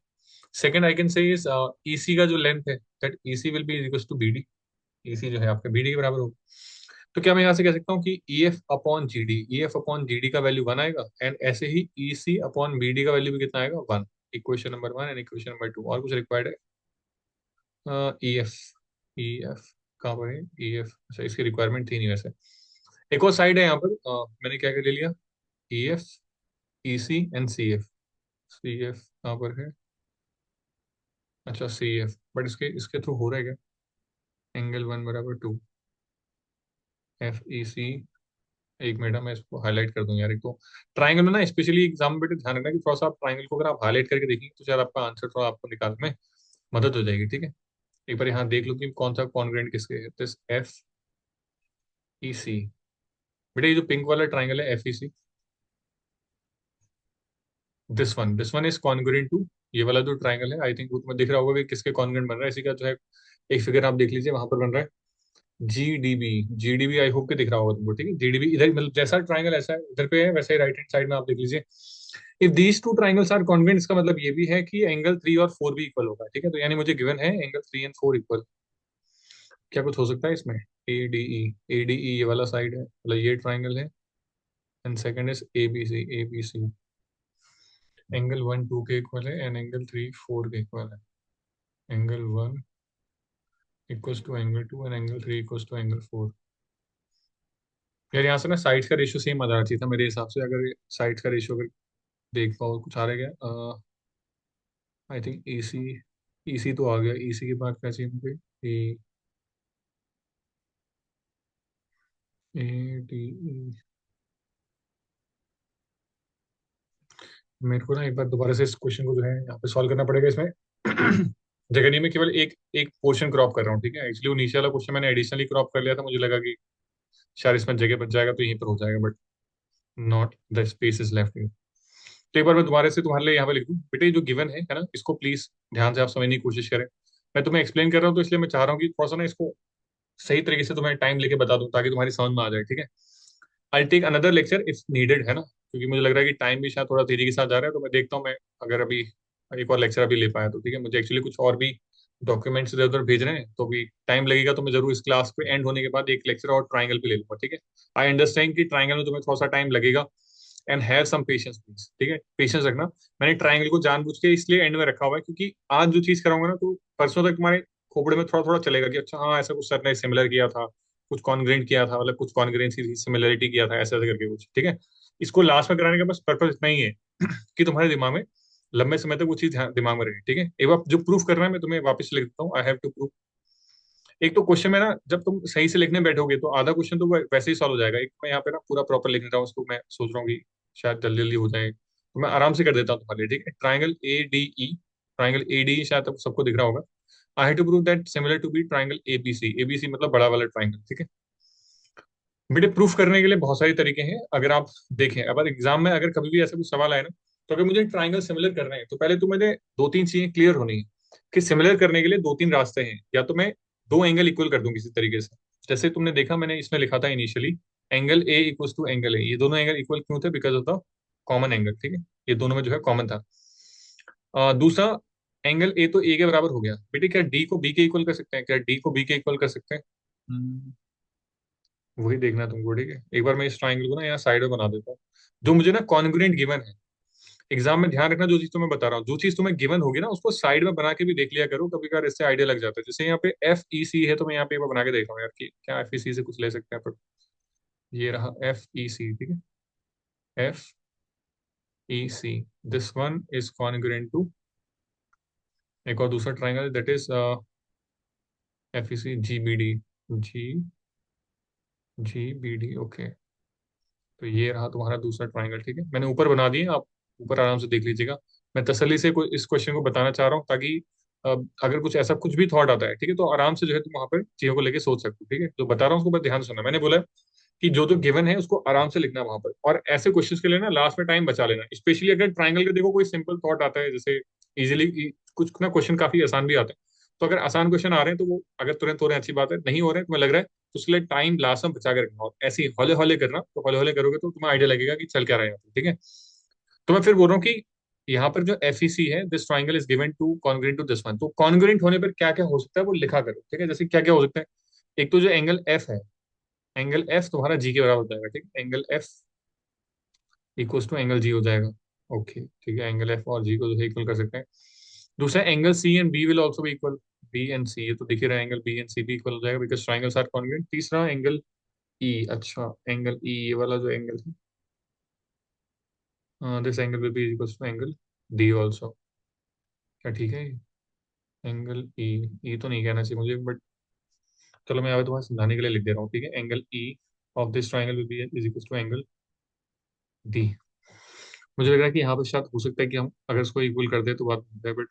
Second I can say is EC का जो लेंथ है, that EC will be equal to BD, EC जो है आपका BD के बराबर होगा। तो क्या मैं यहाँ से कह सकता हूँ कि EF upon GD, EF upon GD का वैल्यू 1 आएगा, एंड ऐसे ही EC अपॉन BD का वैल्यू भी कितना आएगा, 1। Equation number 1 and equation number 2, और कुछ रिक्वायर्ड है, EF, EF कहाँ पर है, EF, अच्छा इसकी रिक्वायरमेंट थी नहीं वैसे। एक और साइड है यहाँ पर, मैंने क्या कर ले लिया, EF, EC and CF, CF कहाँ पर है, अच्छा CF, बट इसके इसके थ्रू हो रहा है क्या, एंगल 1 = 2, FEC। एक मिनट मैं इसको हाईलाइट कर दूं यार, एक तो ट्राइंगल में ना स्पेशली एग्जाम में ध्यान रखना कि थोड़ा सा आप ट्राइंगल को अगर आप हाईलाइट करके देखेंगे तो शायद आपका आंसर थोड़ा आपको निकालने में मदद हो जाएगी, ठीक है। एक बार यहाँ देख लो कि कौन सा कॉन्ग्रुएंट किसके है, दिस FEC, बेटा ये जो पिंक वाला ट्राइंगल है FEC, this one is congruent to ये वाला जो ट्राइंगल है, आई थिंक वो तुम्हें दिख रहा होगा कि किसके कॉन्ग्रुएंट बन रहा है, इसी का जो है एक फिगर आप देख लीजिए वहां पर बन रहा है, GDB आई होप के दिख रहा होगा तुमको, ठीक है। GDB इधर मतलब जैसा ट्राइंगल ऐसा है इधर पे है, वैसे ही राइट हैंड साइड में आप देख लीजिए। If these two triangles are congruent, इसका मतलब ये भी है कि एंगल 3 और 4 भी इक्वल होगा, ठीक है। तो यानी मुझे गिवन है एंगल 3 और 4 इक्वल। क्या कुछ हो सकता है इसमें? ADE ये वाला साइड है, मतलब ये ट्राइंगल है। And second is ABC angle 1 2 के इक्वल है, एंड एंगल 3 4 के इक्वल है। Angle 1 equals to angle 2 and angle 3 equals to angle 4। यार यहाँ से ना साइड्स का रेशियो सेम आ जाना चाहिए था मेरे हिसाब से। अगर साइड्स का रेशियो अगर देख पाओ, कुछ आ रहा है क्या? आई थिंक EC तो आ गया। EC के बाद क्या चाहिए मुझे? ए ADE। मेरे को ना एक बार दोबारा से इस क्वेश्चन को जो है यहाँ पे सॉल्व करना पड़ेगा। इसमें जगह नहीं, मैं केवल एक एक पोर्शन क्रॉप कर रहा हूँ, ठीक है। एक्चुअली वो नीचे वाला क्वेश्चन मैंने एडिशनली क्रॉप कर लिया था, मुझे लगा कि शायद इसमें जगह बच जाएगा तो यहीं पर हो जाएगा, but not, the space is left. तो एक बार मैं दोबारा से तुम्हारे लिए यहाँ पे लिख दूँ बेटे, ये जो गिवन है ना, इसको प्लीज ध्यान से आप समझने की कोशिश करें। मैं तुम्हें एक्सप्लेन कर रहा हूँ तो इसलिए मैं चाह रहा हूँ कि थोड़ा सा ना इसको सही तरीके से तुम्हें टाइम लेके बता दूं, ताकि तुम्हारी समझ में आ जाए, ठीक है। I take another lecture if needed, है ना, क्योंकि मुझे लग रहा है कि टाइम भी शायद थोड़ा तेजी के साथ जा रहा है। तो मैं देखता हूँ, मैं अगर अभी एक और लेक्चर अभी ले पाया तो ठीक है। मुझे एक्चुअली कुछ और भी डॉक्यूमेंट्स इधर उधर भेज रहे हैं, तो भी टाइम लगेगा। तो मैं जरूर इस क्लास पे एंड होने के बाद एक लेक्चर और ट्राइंगल पे ले लूंगा, ठीक है। आई अंडरस्टैंड कि ट्राइंगल में तुम्हें थोड़ा सा टाइम लगेगा, and have some patience please, ठीक है। पेशेंस रखना। मैंने ट्राइंगल को जानबूझ के इसलिए एंड में रखा हुआ है, क्योंकि आज जो चीज कराऊंगा ना, तो परसों तक तुम्हारे खोपड़े में थोड़ा थोड़ा चलेगा कि अच्छा हाँ, ऐसा कुछ सर ने सिमिलर किया था, कुछ कॉन्ग्रेंट किया था, मतलब कुछ कॉन्ग्रेंसी सिमिलरिटी किया था, ऐसा ऐसा करके कुछ, ठीक है। इसको लास्ट में कराने का बस पर्पज इतना ही है कि तुम्हारे दिमाग में लंबे समय तक वो चीज दिमाग में रहे, ठीक है। एक बार जो प्रूफ करना है मैं तुम्हें वापस लिख देता हूँ। I have to proof. एक तो क्वेश्चन में ना, जब तुम सही से लिखने बैठोगे तो आधा क्वेश्चन तो वैसे ही सॉल्व हो जाएगा। एक मैं यहाँ पे ना पूरा प्रॉपर लिख रहा हूँ, उसको मैं सोच रहा हूँ कि शायद जल्दी जल्दी हो जाए, तो मैं आराम से कर देता हूँ तुम्हारे लिए, ठीक है। ट्राइंगल ADE शायद तब सबको दिख रहा होगा। I have to prove that similar to B triangle ABC मतलब बड़ा वाला ट्राइंगल, ठीक है। बेटे प्रूफ करने के लिए बहुत सारे तरीके हैं। अगर आप देखें, अगर एग्जाम में अगर कभी भी ऐसा कुछ सवाल आए ना, तो अगर मुझे ट्राइंगल सिमिलर करना है तो पहले तो मुझे दो तीन चीजें क्लियर होनी है कि सिमिलर करने के लिए दो तीन रास्ते हैं। या तो मैं दो एंगल इक्वल कर दूं किसी तरीके से, जैसे तुमने देखा मैंने इसमें लिखा था initially angle A equal to angle A। ये दोनों एंगल इक्वल क्यों थे? Because of the common angle, ठीक है। ये दोनों में जो है कॉमन था। दूसरा, एंगल A तो A के बराबर हो गया। बेटे क्या D को B के इक्वल कर सकते हैं? क्या D को B के इक्वल कर सकते हैं? हम्म, वही देखना है तुमको, ठीक है। एक बार मैं इस ट्राइंगल को ना यहाँ साइड में बना देता हूँ, जो मुझे ना कॉन्ग्रुएंट गिवन है। एग्जाम में ध्यान रखना, जो चीज तुम्हें बता रहा हूँ, जो चीज तुम्हें गिवन होगी ना, उसको साइड में बना के भी देख लिया करो। कभी कभार इससे आइडिया लग जाता है। जैसे यहाँ पे FEC है, तो मैं यहाँ पे एक बार बना के देख रहा हूँ यार कि क्या FEC से कुछ ले सकते हैं। पर ये रहा FEC, ठीक है। FEC, this one is congruent to एक और दूसरा triangle, that is FEC GBD okay. तो ये रहा तुम्हारा दूसरा ट्राइंगल, ठीक है। मैंने ऊपर बना दिए, आप ऊपर आराम से देख लीजिएगा। मैं तसल्ली से इस क्वेश्चन को बताना चाह रहा हूँ, ताकि अगर कुछ ऐसा कुछ भी थॉट आता है, ठीक है, तो आराम से जो है तुम वहां पर चीजों को लेके सोच सकते हो, ठीक है। जो बता रहा हूँ उसको बस ध्यान से सुनना। मैंने बोला कि जो जो गिवन है उसको आराम से लिखना वहां पर, और ऐसे क्वेश्चंस के लिए ना लास्ट में टाइम बचा लेना। स्पेशली अगर ट्राइंगल के देखो कोई सिंपल थॉट आता है, जैसे इजीली कुछ ना क्वेश्चन काफी आसान भी आते हैं। तो अगर आसान क्वेश्चन आ रहे हैं तो वो अगर तुरंत हो रहे हैं अच्छी बात है, नहीं हो रहे हैं तुम्हें लग रहा है तो उसके लिए टाइम लास्ट में बचा के रखना। और ऐसे ही हौले हौले करना, तो हौले हौले करोगे तो तुम्हें आइडिया लगेगा कि चल क्या रहा है यहाँ पे, ठीक है। तो मैं फिर बोल रहा हूँ कि यहाँ पर जो FEC है, this triangle is given to congruent to this one. तो कॉन्ग्रुएंट होने पर क्या क्या हो सकता है वो लिखा करो, ठीक है। जैसे क्या क्या हो सकता है? एक तो जो एंगल F है, एंगल F तुम्हारा G के बराबर हो जाएगा, ठीक है। Angle F equals to angle G हो जाएगा। ओके, ठीक है। एंगल F और G को जो है इक्वल कर सकते हैं। दूसरा, angle C and B will also be equal. B and C, ये तो दिख ही रहा है, एंगल B एंड C भी इक्वल हो जाएगा बिकॉज ट्राइंगल्स आर कॉन्ग्रुएंट। तीसरा, एंगल E। अच्छा, एंगल E, ये वाला जो एंगल है, this angle will be equal to angle D also. क्या ठीक है? एंगल E तो नहीं कहना चाहिए मुझे, बट चलो मैं यहाँ पे तुम्हें समझाने के लिए लिख दे रहा हूँ, ठीक है। Angle E of this triangle will be is equal to angle D। मुझे लग रहा है कि यहाँ पे शायद हो सकता है कि हम अगर इसको इक्वल कर दे तो बात हो जाए, बट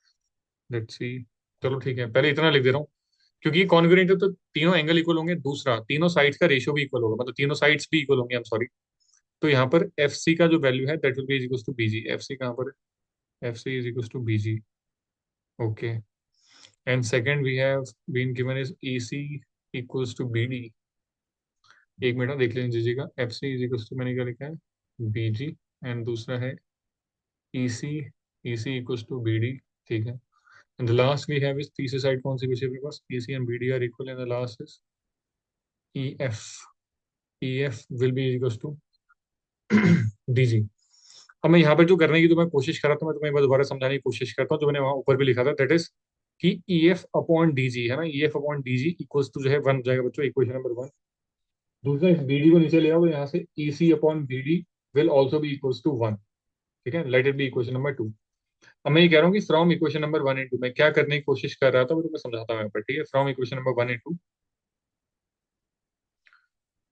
लेट्स सी। चलो ठीक है, पहले इतना लिख दे रहा हूँ, क्योंकि ये कॉन्ग्रुएंट है तो तीनों एंगल इक्वल होंगे। दूसरा, तीनों साइड्स का रेशियो भी इक्वल होगा, मतलब तीनों साइड्स भी इक्वल होंगे, आई एम सॉरी। तो यहाँ पर FC का जो वैल्यू है that will be is equal to BG। FC कहाँ पर है? FC is equal to BG। Okay. And second we have been given is EC equals to B D. एक मिनट देख लें जी का। F C is equals to, मैंने क्या लिखा है, बी जी। एंड दूसरा है E C. E C equals to B D. ठीक है। And the last we have is, तीसरी साइड कौन सी बची है अपने पास, E C and B D are equal, and the last is E F. E F will be equals to D G. अब मैं यहाँ पर जो करने की तो मैं कोशिश कर रहा था, मैं तुम्हें एक बार दोबारा समझाने की कोशिश करता हूँ, जो मैंने वहां ऊपर भी लिखा था, दैट इज कि E F upon D G है ना, E F upon D G equals to जो है वन हो जाएगा बच्चों, इक्वेशन नंबर वन। दूसरा, इस बी डी को नीचे ले आओ, तो यहाँ से E C upon B D will also be equals to one. ठीक है, let it be equation number two. अब मैं ये कह रहा हूँ कि from equation number one and two मैं क्या करने की कोशिश कर रहा था, वो तो मैं समझाता हूँ यहाँ पर। ठीक है, from equation number one and two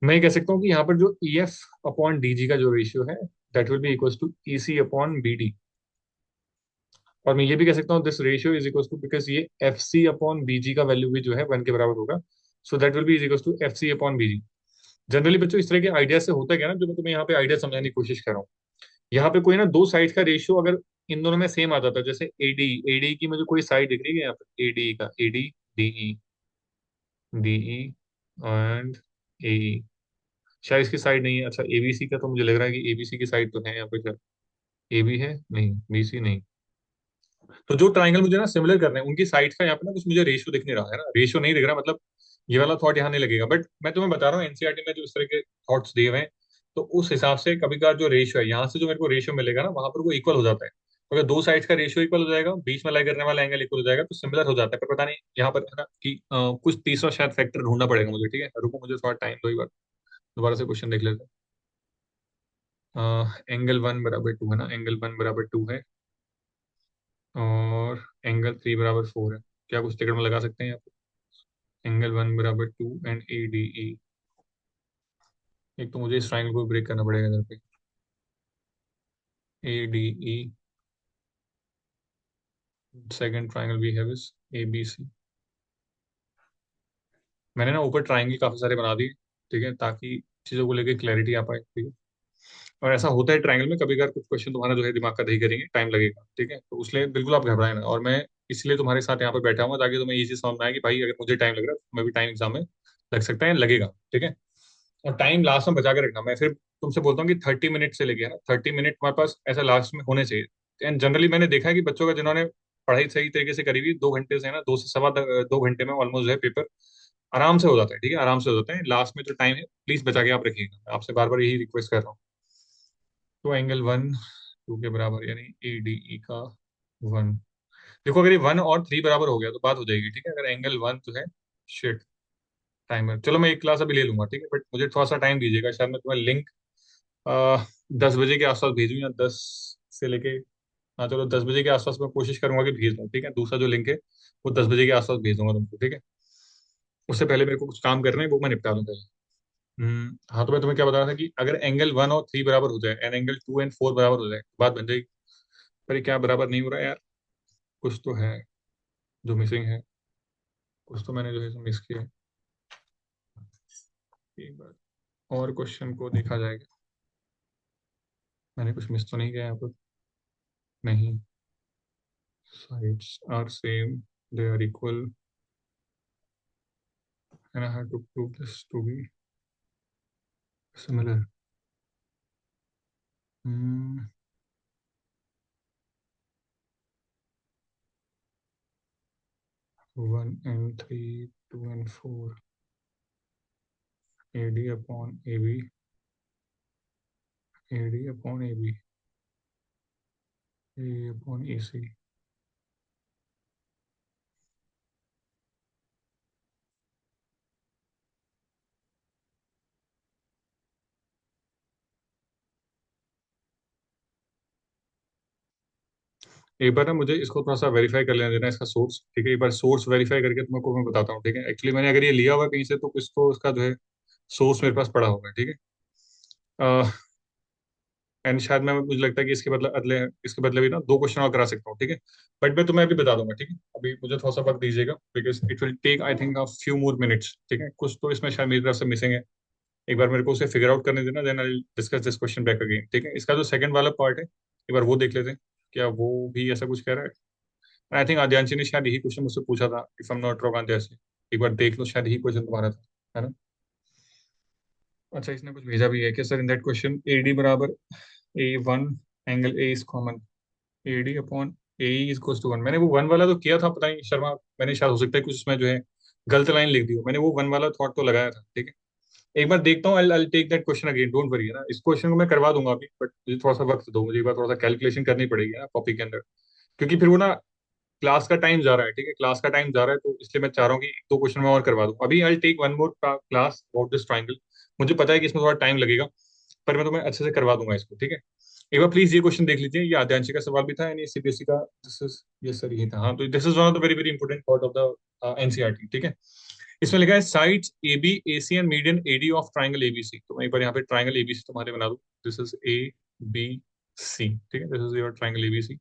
मैं ये कह सकता हूँ कि यहाँ पर जो E F upon D G का जो रेशियो है, that will be equals to E C upon B D. और मैं ये भी कह सकता हूँ this ratio is equals to, because ये F C upon B G का वैल्यू भी जो है वन के बराबर होगा, so that will be is equals to F C upon B G. Generally बच्चों इस तरह के आइडिया से होता क्या है ना, जो मैं तुम्हें यहाँ पे आइडिया समझाने की कोशिश कर रहा हूँ, यहाँ पे कोई ना दो साइड का रेशियो अगर इन दोनों में सेम आ जाता है, जैसे एडी, एडी की मुझे कोई साइड दिख रही है यहाँ पे, एडी का, एडी, डीई, डीई एंड एई, शायद इसकी साइड नहीं है। अच्छा, एबीसी का तो मुझे लग रहा है कि एबीसी की साइड तो है यहाँ पे, क्या एबी है, नहीं बीसी नहीं। तो जो ट्राइंगल मुझे ना सिमिलर करने हैं, उनकी साइड का यहाँ पे ना कुछ मुझे रेशियो दिख नहीं रहा है ना, रेशियो नहीं दिख रहा, मतलब ये वाला थॉट यहाँ नहीं लगेगा। बट मैं तुम्हें बता रहा हूँ एनसीईआरटी में जो इस तरह के थॉट्स दिए हुए हैं, तो उस हिसाब से कभी कभार जो रेशियो है यहाँ से जो मेरे को रेशियो मिलेगा ना, वहां पर वो इक्वल हो जाता है। तो अगर दो साइड्स का रेशियो इक्वल हो जाएगा, बीच में लाई करने वाला एंगल इक्वल हो जाएगा, तो सिमिलर हो जाता है। पर पता नहीं यहाँ पर है ना कि कुछ तीसरा शायद फैक्टर ढूंढना पड़ेगा मुझे। ठीक है, रुको मुझे थोड़ा टाइम दो, एक बार दोबारा से क्वेश्चन देख लेते हैं। एंगल वन बराबर टू है ना, एंगल वन बराबर टू है, और एंगल थ्री बराबर फोर है। क्या कुछ टिकट में लगा सकते हैं यहाँ पे, एंगल वन बराबर two and A D E. एक तो मुझे इस ट्राइंगल को ब्रेक करना पड़ेगा इधर पे, A D E. Second triangle we have is A B C. मैंने ना ऊपर ट्राइंगल काफी सारे बना दिए, ठीक है, ताकि चीजों को लेके क्लैरिटी आ पाए। ठीक है, और ऐसा होता है ट्राइंगल में कभी कभार कुछ क्वेश्चन तुम्हारा जो है दिमाग का दही करेंगे, टाइम लगेगा। ठीक है, तो उसलिए बिल्कुल आप घबराए ना, और मैं इसलिए तुम्हारे साथ यहाँ पर बैठा हूँ ताकि तुम्हें ये चीज समझ में आए कि भाई अगर मुझे टाइम लग रहा है तो मैं भी टाइम एग्जाम में लग सकता है, लगेगा। ठीक है, और टाइम लास्ट में बचा के रखना। मैं फिर तुमसे बोलता हूँ कि 30 मिनट से लेके है ना, 30 मिनट हमारे पास ऐसा लास्ट में होने चाहिए। एंड जनरली मैंने देखा है कि बच्चों का जिन्होंने पढ़ाई सही तरीके से करी हुई, 2 घंटे से है ना, दो से सवा 2 घंटे में ऑलमोस्ट जो है पेपर आराम से हो जाता है। ठीक है, आराम से हो जाता है। लास्ट में जो टाइम है प्लीज बचा के आप रखिएगा, मैं आपसे बार बार यही रिक्वेस्ट कर रहा हूँ। तो एंगल वन टू के बराबर, यानी ए डी ई का वन। देखो अगर ये वन और थ्री बराबर हो गया तो बात हो जाएगी। ठीक है, अगर एंगल वन जो है, शिट, टाइमर, चलो मैं एक क्लास अभी ले लूंगा। ठीक है, बट मुझे थोड़ा सा टाइम दीजिएगा, शायद मैं तुम्हें लिंक 10 बजे के आसपास भेजूँ, या 10 से लेके, हाँ चलो 10 बजे के आसपास मैं कोशिश करूंगा कि भेज दूँ। ठीक है, दूसरा जो लिंक है वो 10 बजे के आसपास भेज दूंगा तुमको। ठीक है, उससे पहले मेरे को कुछ काम करना है, वो मैं निपटा लूँ पहले। हाँ, तो मैं तुम्हें क्या बता रहा था कि अगर एंगल वन और थ्री बराबर हो जाए and angle two and four बराबर हो जाए, बात बन जाएगी। पर ये क्या बराबर नहीं हो रहा है यार, कुछ तो है जो मिसिंग है, कुछ तो मैंने जो है मिस किया है। एक बार और क्वेश्चन को देखा जाएगा, मैंने कुछ मिस तो नहीं किया यहाँ पर, नहीं, sides are same, they are equal, and I have to prove this to be similar. Hmm, 1 and 3, 2 and 4, AD upon AB, AD upon AB, A upon AC। एक बार ना मुझे इसको थोड़ा सा वेरीफाई कर लेना देना, इसका सोर्स। ठीक है, एक बार सोर्स वेरीफाई करके तुमको मैं बताता हूँ। ठीक है, एक्चुअली मैंने अगर ये लिया हुआ है कहीं से तो कुछ तो उसका जो है सोर्स मेरे पास पड़ा होगा। ठीक है, एंड शायद मैं, मुझे लगता है कि इसके बदले भी ना दो क्वेश्चन और करा सकता हूँ। ठीक है, बट मैं तुम्हें अभी बता दूंगा। ठीक है, अभी मुझे थोड़ा सा वक्त दीजिएगा, because it will take I think a few more minutes. ठीक है, कुछ तो इसमें शायद मेरी तरफ से मिसिंग है, एक बार मेरे को उसे फिगर आउट करने देना, then I discuss this question back again. ठीक है, इसका जो सेकंड वाला पार्ट है एक बार वो देख लेते हैं, क्या वो भी ऐसा कुछ कह रहा है। आई थिंक आद्यांशी ने शायद यही क्वेश्चन मुझसे पूछा था, if I am not wrong, Aadyanshi. एक बार देख लो, शायद ही क्वेश्चन तुम्हारा था, है ना? अच्छा, इसने कुछ भेजा भी है कि sir in that question A D बराबर A1 angle A is common, A D upon A is equal to 1। मैंने वो वन वाला तो किया था, पता नहीं शर्मा, मैंने शायद हो सकता है कुछ उसमें जो है गलत लाइन लिख दी हो। मैंने वो वन वाला थॉट तो लगाया था, ठीक है। एक बार देखता हूँ, I take that question again, don't worry, है ना। इस क्वेश्चन को मैं करवा दूंगा अभी, बट मुझे थोड़ा सा वक्त दो, मुझे एक बार थोड़ा सा कैलकुलेशन करनी पड़ेगी ना कॉपी के अंदर, क्योंकि फिर वो ना क्लास का टाइम जा रहा है, ठीक है, क्लास का टाइम जा रहा है, तो इसलिए मैं चाह रहा हूँ कि एक दो क्वेश्चन मैं और करवा दूँ अभी। I take one more class about this triangle. मुझे पता है कि इसमें थोड़ा टाइम लगेगा, पर मैं तुम्हें अच्छे से करवा दूंगा इसको, ठीक है। एक बार प्लीज ये क्वेश्चन देख लीजिए, ये आद्यांशी का सवाल भी था, यानी सीबीएसई का। दिस इज, ये सर यही था, हाँ। तो this is one of the very very important part of the NCERT, ठीक है। इसमें लिखा है sides A B A C and median A D of triangle ABC. तो मैं एक बार यहाँ पे ट्राइंगल एबीसी तुम्हारे बना दूं। This is A B C, ठीक है, this is your triangle ABC.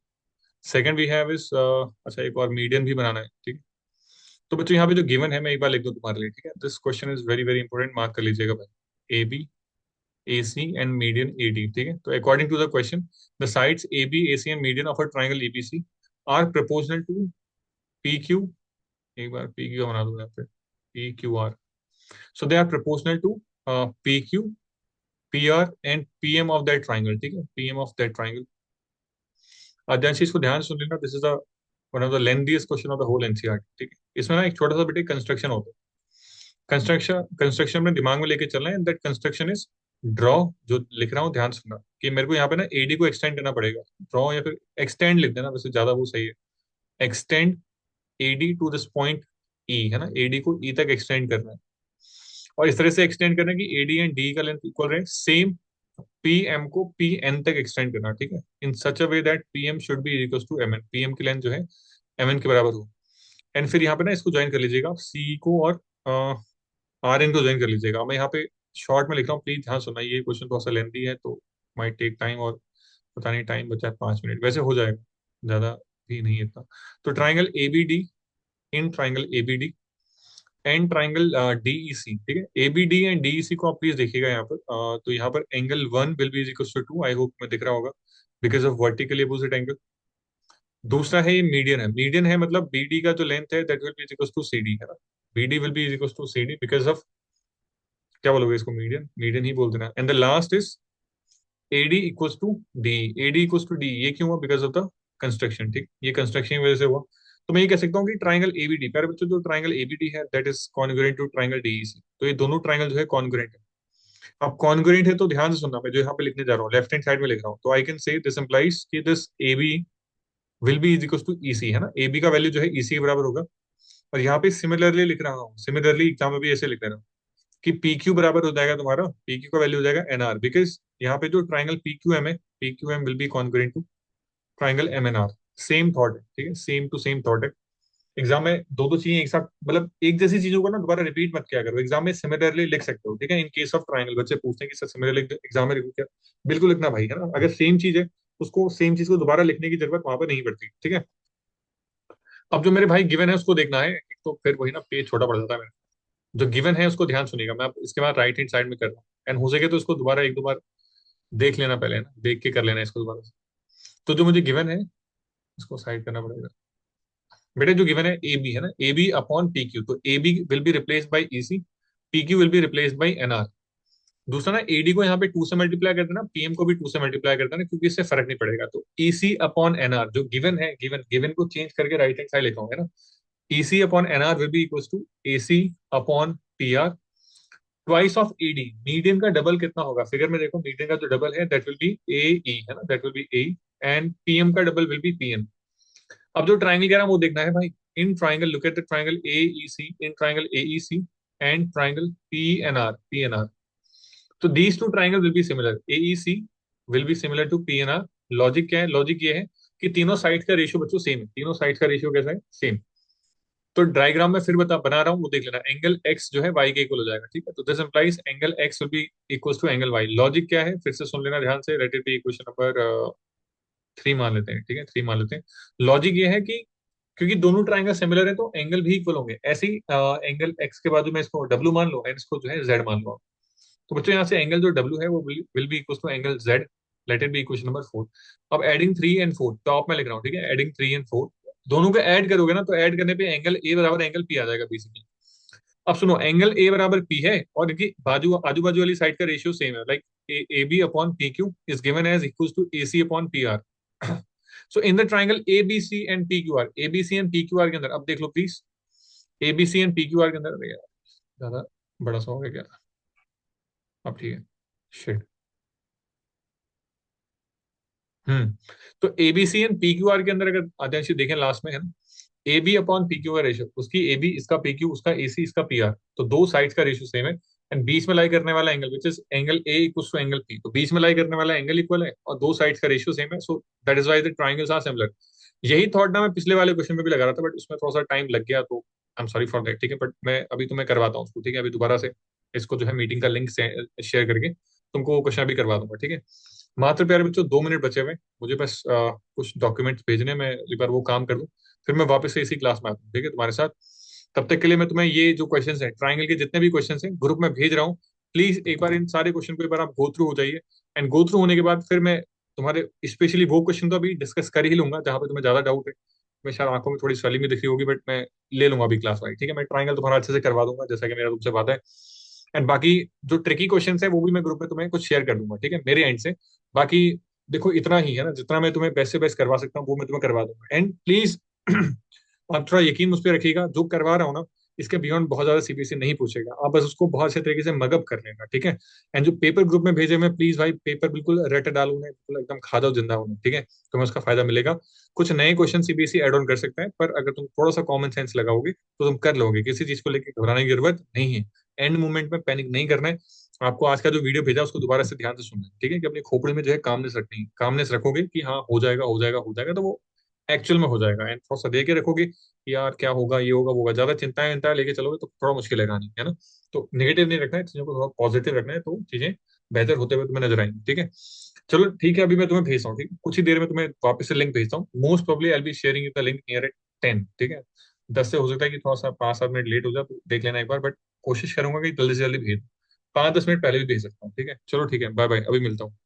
Second we have is, अच्छा एक और मीडियन भी बनाना है, ठीक है। तो बच्चों यहाँ पे जो गिवन है मैं एक बार लिख दूं तुम्हारे लिए, ठीक है। This question is very very important, mark कर लीजिएगा भाई। A B A C and median A D, ठीक है। तो according to the question, the sides A B A C and median of a triangle ABC are proportional to P Q. एक बार P Q बना दूं यहाँ पे, P Q R. So they are proportional to PQ, PR and PM of that triangle, ठीक है, PM of that triangle। आद्यांशी इसको ध्यान से सुन लेना, this is the one of the lengthiest question of the whole NCERT, ठीक है। इसमें ना एक छोटा सा बेटे कंस्ट्रक्शन होता है। कंस्ट्रक्शन कंस्ट्रक्शन में दिमाग में लेके चलना है, दैट कंस्ट्रक्शन इज ड्रॉ। जो लिख रहा हूँ ध्यान सुनना, कि मेरे को यहाँ पे ना एडी को एक्सटेंड करना पड़ेगा। ड्रॉ या फिर एक्सटेंड लिख देना, वैसे ज्यादा वो सही है। Extend AD to this point E, है ना, एडी को ई तक एक्सटेंड करना है। और इस तरह से एक्सटेंड करना है कि एडी एंड डी का लेंथ इक्वल रहे, सेम पी एम को पी एन तक एक्सटेंड करना, ठीक है, in such a way that P M should be equal to M N, P M की लेंथ जो है एम एन के बराबर हो। एंड फिर यहाँ पे ना इसको ज्वाइन कर लीजिएगा, सी को और आर एन को ज्वाइन कर लीजिएगा। मैं यहाँ पे शॉर्ट में लिख रहा हूँ, प्लीज ध्यान सुनना, ये क्वेश्चन थोड़ा सा लेंथी है तो माइट टेक टाइम, और पता नहीं टाइम बचा है 5 मिनट, वैसे हो जाएगा, ज्यादा भी नहीं इतना। तो triangle A B D, in triangle A B D and triangle DEC, ठीक है। एबीडी एंड डीईसी को आप प्लीज देखिएगा यहाँ पर। तो यहाँ पर angle one will be equal to 2, I hope में दिख रहा होगा, because of vertically opposite angle. दूसरा है ये मीडियन है, मीडियन है मतलब बीडी का जो लेंथ है that will be equal to CD, है ना। BD will be equal to CD because of, क्या बोलोगे इसको, मीडियन, मीडियन ही बोल देना। And the last is AD equals to D, AD equals to D, ये क्यों हुआ, बिकॉज ऑफ द कंस्ट्रक्शन, ठीक, ये कंस्ट्रक्शन की वजह से हुआ। तो मैं ये कह सकता हूँ कि ट्राइंगल एबीडी, प्यारे बच्चों, जो ट्राइंगल एबीडी है that is congruent to triangle DEC. तो ये दोनों ट्राइंगल जो है कॉन्ग्रुएंट है। अब कॉन्ग्रुएंट है तो ध्यान से सुनना, मैं जो यहाँ पे लिखने जा रहा हूँ लेफ्ट हैंड साइड में लिख रहा हूँ, तो I can say this implies कि this A B will be is equal to E C, है ना। ए बी का वैल्यू जो है ईसी के बराबर होगा। और यहाँ पे सिमिलरली लिख रहा हूँ, सिमिलरली एग्जाम में भी ऐसे लिख रहा हूँ कि पी क्यू बराबर हो जाएगा तुम्हारा, पी क्यू का वैल्यू हो जाएगा एनआर, बिकॉज यहाँ पे जो ट्राइंगल पी क्यू एम है, P Q M will be congruent to triangle M N R. Same thought है, ठीक है, सेम टू सेम थॉट है। एग्जाम में दो दो चीजें एक साथ, मतलब एक जैसी चीजों को ना दोबारा रिपीट मत किया करो, एग्जाम में सिमिलरली लिख सकते हो, ठीक है। इन केस ऑफ ट्राइंगल बच्चे पूछते हैं कि सर सिमिलरली एग्जाम में लिखूं क्या, बिल्कुल लिखना भाई, है ना। अगर सेम चीज है उसको, सेम चीज को दोबारा लिखने की जरूरत वहां पर नहीं पड़ती, ठीक है। अब जो मेरे भाई गिवन है उसको देखना है, एक तो फिर वही ना पेज छोटा पड़ जाता है मेरा। जो गिवन है उसको ध्यान सुनिएगा, मैं अब इसके बाद राइट हैंड साइड में कर रहा हूँ, एंड हो सके तो इसको दोबारा एक दो बार देख लेना पहले ना, देख के कर लेना इसको दोबारा से। तो जो मुझे गिवन है इसको साइड करना पड़ेगा। बेटा जो गिवन है ए बी, है ना, A B upon P Q, तो A B will be replaced by E C, P Q will be replaced by N R. दूसरा ना एडी को यहाँ पे 2 से मल्टीप्लाई कर देना, पीएम को भी 2 से मल्टीप्लाई कर देना, क्योंकि इससे फर्क नहीं पड़ेगा। तो ईसी अपॉन एनआर जो गिवन है, गिवन गिवन को चेंज करके राइट हैंड साइड लिखा होगा ना, EC upon NR will be equal to AC upon PR twice of ED. Median का डबल कितना होगा, फिगर में देखो, मीडियन का जो डबल है दैट विल बी ए ई, है ना, that will B A, and PM का डबल विल बी पीएन। अब जो ट्राइंगल कह रहा हूं वो देखना है भाई, in triangle look at the triangle A E C, in triangle A E C and triangle P N R. तो these two triangle will be similar, AEC will be similar to PNR. Logic क्या है, logic ये है कि तीनों side का ratio बच्चों same है, तीनों साइड का रेशियो कैसा है, सेम। तो डायग्राम में फिर बना रहा हूँ, वो देख लेना, एंगल एक्स जो है वाई के इक्वल हो जाएगा, ठीक है। तो this implies angle X will be equal to angle Y. Logic क्या है फिर से सुन लेना ध्यान से, let it be equation number 3 मान लेते हैं, ठीक है, 3 मान लेते हैं। लॉजिक ये है कि क्योंकि दोनों ट्राइंगल सिमिलर है तो एंगल भी इक्वल होंगे, ऐसे ही एंगल एक्स के बाजू में इसको डब्ल्यू मान लो, एंड इसको जो है जेड मान लो। तो बच्चों यहाँ से एंगल जो W है वो will be equal to angle Z, let it be equation number 4। अब एडिंग 3 और 4 टॉप में लिख रहा हूँ, ठीक है, एडिंग 3 और 4 दोनों को ऐड करोगे ना, तो ऐड करने पे एंगल A बराबर एंगल P आ जाएगा बेसिकली। अब सुनो, एंगल ए बराबर पी है और इनकी बाजू आजू बाजू वाली साइड का रेशियो सेम है, like A B upon P Q is given as equal to A C upon P R. So in the triangle A B C and P Q R, A B C and P Q R के अंदर, अब देख लो please, A B C and P Q R के अंदर, अरे यार ज्यादा बड़ा सा हो गया क्या, अब ठीक है, शिट। हम्म। तो ABC and P Q R के अंदर अगर आद्यांश देखें लास्ट में है ना, A B upon P Q R ratio, उसकी ए बी इसका पी क्यू, उसका ए सी इसका पी आर, तो दो साइड्स का रेशियो सेम है। एंड बीच में लाई करने वाला angle which is angle A equal to angle P, तो बीच में लाई करने वाला एंगल इक्वल है और दो साइड्स का रेशियो सेम है, so that is why the triangles are similar. यही थॉट ना मैं पिछले वाले क्वेश्चन में भी लगा रहा था, बट उसमें थोड़ा सा टाइम लग गया, तो आई एम सॉरी फॉर दैट, ठीक है। बट मैं अभी तुम्हें करवाता हूँ उसको, ठीक है, अभी दोबारा से इसको जो है मीटिंग का लिंक शेयर करके तुमको वो क्वेश्चन अभी करवा दूंगा, ठीक है। मात्र प्यारे बच्चों 2 मिनट बचे हुए हैं, मुझे बस कुछ डॉक्यूमेंट्स भेजने में, एक बार वो काम कर दूं, फिर मैं वापस से इसी क्लास में आता हूँ, ठीक है, तुम्हारे साथ। तब तक के लिए मैं तुम्हें ये जो क्वेश्चंस हैं ट्राइंगल के, जितने भी क्वेश्चंस हैं ग्रुप में भेज रहा हूँ, प्लीज एक बार इन सारे क्वेश्चन को एक बार आप गो थ्रू हो जाइए। एंड गो थ्रू होने के बाद फिर मैं तुम्हारे स्पेशली वो क्वेश्चन तो अभी डिस्कस कर ही लूंगा जहां पे तुम्हें ज्यादा डाउट है। मैं शायद आंखों में थोड़ी swelling भी दिख रही होगी, बट मैं ले लूंगा अभी क्लास वाइज, ठीक है। मैं ट्राइंगल तुम्हारा अच्छे से करवा दूंगा जैसा कि मेरा तुमसे वादा है। एंड बाकी जो ट्रिकी क्वेश्चन है वो भी मैं ग्रुप में तुम्हें कुछ शेयर कर दूंगा, ठीक है, मेरे एंड से। बाकी देखो इतना ही है ना, जितना मैं तुम्हें बेस्ट से बेस्ट करवा सकता हूँ वो मैं तुम्हें करवा दूंगा। एंड प्लीज आप थोड़ा यकीन मुझ पर रखिएगा, जो करवा रहा हूँ ना, इसके बियॉन्ड बहुत ज्यादा सीबीएसई नहीं पूछेगा, आप बस उसको बहुत अच्छे तरीके से मगअप कर लेना, ठीक है। एंड जो पेपर ग्रुप में भेजे मैं, प्लीज भाई पेपर बिल्कुल रट डालो उन्हें, बिल्कुल एकदम खा जाओ जिंदा उन्हें, ठीक है, तुम्हें उसका फायदा मिलेगा। कुछ नए क्वेश्चन सीबीएसई ऐड ऑन कर सकते हैं, पर अगर तुम थोड़ा सा कॉमन सेंस लगाओगे तो तुम कर लोगे, किसी चीज को लेकर घबराने की जरूरत नहीं है। एंड मोमेंट में पैनिक नहीं करना है। आपको आज का जो वीडियो भेजा उसको दोबारा से ध्यान से सुनना है, ठीक है, कि अपनी खोपड़ी में जो है कामनेस रखनी है, कामनेस रखोगे कि हाँ हो जाएगा हो जाएगा हो जाएगा, तो वो एक्चुअल में हो जाएगा। एंड थोड़ा सा दे के रखोगे कि यार क्या होगा, ये होगा वो होगा, ज्यादा चिंताएं चिंताएं लेके चलोगे तो थोड़ा मुश्किल है कहानी, है ना। तो नेगेटिव नहीं रखना है चीजों को, थोड़ा पॉजिटिव रखना है, तो चीजें बेहतर होते हुए तुम्हें नजर आएंगी, ठीक है। चलो ठीक है, अभी मैं तुम्हें भेजता हूँ, ठीक है, कुछ ही देर में तुम्हें वापस से लिंक भेजता हूँ। Most probably I be sharing you the link near at 10, ठीक है। 10 से हो सकता है कि थोड़ा सा 5-7 मिनट लेट हो जाए, तो देख लेना एक बार, बट कोशिश करूंगा कि जल्दी से जल्दी भेज दूं। 5-10 मिनट पहले भी भेज सकता हूँ, ठीक है। चलो ठीक है, बाय बाय, अभी मिलता हूँ।